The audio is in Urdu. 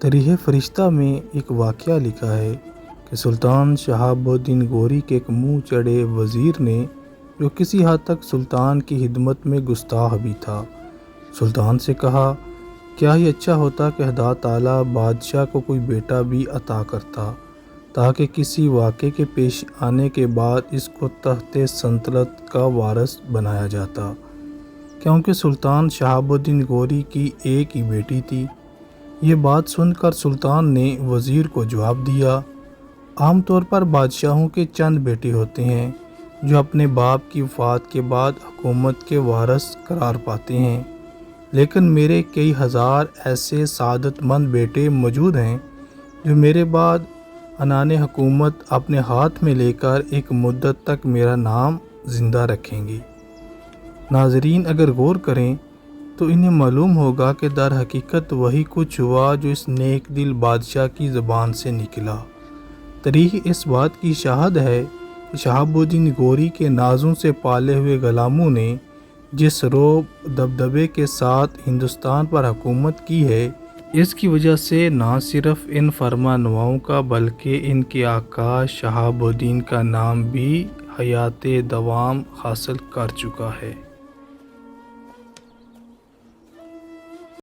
تاریخ فرشتہ میں ایک واقعہ لکھا ہے کہ سلطان شہاب الدین غوری کے ایک منہ چڑھے وزیر نے، جو کسی حد تک سلطان کی خدمت میں گستاخ بھی تھا، سلطان سے کہا، کیا ہی اچھا ہوتا کہ خدا تعالیٰ بادشاہ کو کوئی بیٹا بھی عطا کرتا تاکہ کسی واقعے کے پیش آنے کے بعد اس کو تخت سلطنت کا وارث بنایا جاتا، کیونکہ سلطان شہاب الدین غوری کی ایک ہی بیٹی تھی۔ یہ بات سن کر سلطان نے وزیر کو جواب دیا، عام طور پر بادشاہوں کے چند بیٹے ہوتے ہیں جو اپنے باپ کی وفات کے بعد حکومت کے وارث قرار پاتے ہیں، لیکن میرے کئی ہزار ایسے سعادت مند بیٹے موجود ہیں جو میرے بعد عنان حکومت اپنے ہاتھ میں لے کر ایک مدت تک میرا نام زندہ رکھیں گے۔ ناظرین اگر غور کریں تو انہیں معلوم ہوگا کہ در حقیقت وہی کچھ ہوا جو اس نیک دل بادشاہ کی زبان سے نکلا۔ تاریخ اس بات کی شاہد ہے کہ شہاب الدین غوری کے نازوں سے پالے ہوئے غلاموں نے جس رعب دبدبے کے ساتھ ہندوستان پر حکومت کی ہے، اس کی وجہ سے نہ صرف ان فرما رواؤں کا بلکہ ان کے آقا شہاب الدین کا نام بھی حیات دوام حاصل کر چکا ہے۔